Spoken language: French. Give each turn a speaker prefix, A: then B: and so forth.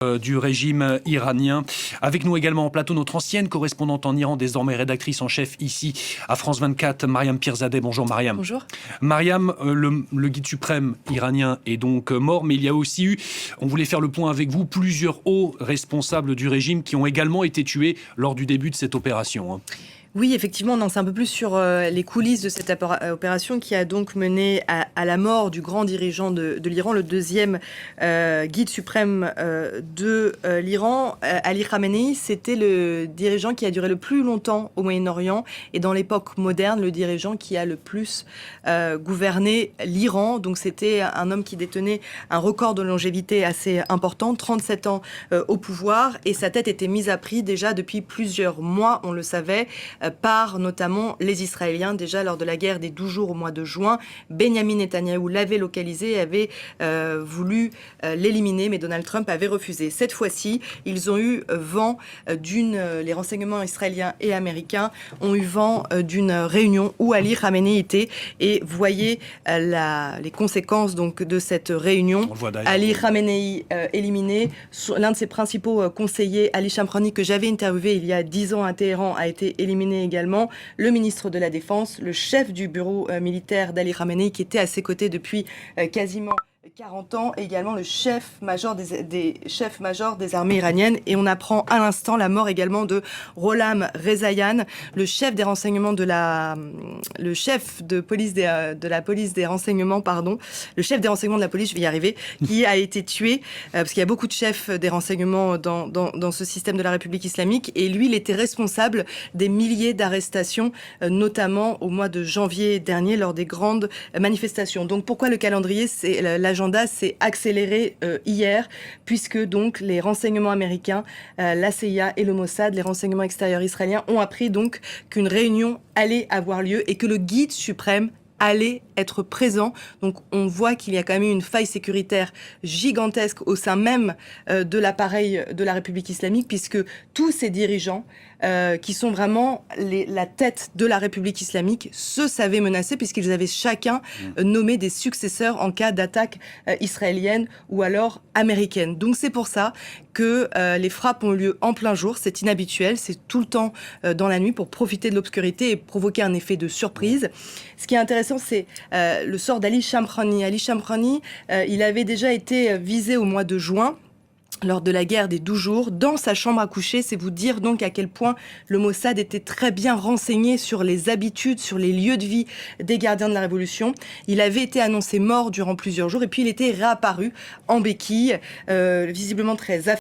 A: Du régime iranien. Avec nous également en plateau notre ancienne correspondante en Iran, désormais rédactrice en chef ici à France 24, Mariam Pirzadeh. Bonjour Mariam.
B: Bonjour.
A: Mariam, le guide suprême iranien est donc mort, mais il y a aussi eu, on voulait faire le point avec vous, plusieurs hauts responsables du régime qui ont également été tués lors du début de cette opération.
B: Oui, effectivement, on en sait un peu plus sur les coulisses de cette opération qui a donc mené à la mort du grand dirigeant de l'Iran, le deuxième guide suprême de l'Iran. Ali Khamenei, c'était le dirigeant qui a duré le plus longtemps au Moyen-Orient et dans l'époque moderne, le dirigeant qui a le plus gouverné l'Iran. Donc c'était un homme qui détenait un record de longévité assez important, 37 ans au pouvoir, et sa tête était mise à prix déjà depuis plusieurs mois, on le savait, par notamment les Israéliens, déjà lors de la guerre des 12 jours au mois de juin. Benyamin Netanyahou l'avait localisé et avait voulu l'éliminer, mais Donald Trump avait refusé. Cette fois-ci, ils ont eu vent les renseignements israéliens et américains ont eu vent d'une réunion où Ali Khamenei était, et voyez les conséquences donc de cette réunion. Ali Khamenei éliminé, l'un de ses principaux conseillers, Ali Shamkhani, que j'avais interviewé il y a 10 ans à Téhéran, a été éliminé également, le ministre de la Défense, le chef du bureau militaire d'Ali Khamenei qui était à ses côtés depuis quasiment 40 ans, et également le chef-major des armées iraniennes. Et on apprend à l'instant la mort également de Rolam Rezaian, le chef des renseignements le chef de la police des renseignements, le chef des renseignements de la police, je vais y arriver, qui a été tué, parce qu'il y a beaucoup de chefs des renseignements dans ce système de la République islamique, et lui, il était responsable des milliers d'arrestations, notamment au mois de janvier dernier, lors des grandes manifestations. Donc pourquoi le calendrier, c'est l'agenda s'est accéléré hier, puisque donc les renseignements américains, la CIA et le Mossad, les renseignements extérieurs israéliens, ont appris donc qu'une réunion allait avoir lieu et que le guide suprême allait être présent. Donc on voit qu'il y a quand même eu une faille sécuritaire gigantesque au sein même de l'appareil de la République islamique, puisque tous ces dirigeants qui sont vraiment la tête de la République islamique se savaient menacés, puisqu'ils avaient chacun nommé des successeurs en cas d'attaque israélienne ou alors américaine. Donc c'est pour ça que les frappes ont eu lieu en plein jour. C'est inhabituel, c'est tout le temps dans la nuit pour profiter de l'obscurité et provoquer un effet de surprise. Ce qui est intéressant, c'est le sort d'Ali Shamkhani. Ali Shamkhani, il avait déjà été visé au mois de juin, lors de la guerre des 12 jours, dans sa chambre à coucher. C'est vous dire donc à quel point le Mossad était très bien renseigné sur les habitudes, sur les lieux de vie des gardiens de la Révolution. Il avait été annoncé mort durant plusieurs jours, et puis il était réapparu en béquille, visiblement très affecté.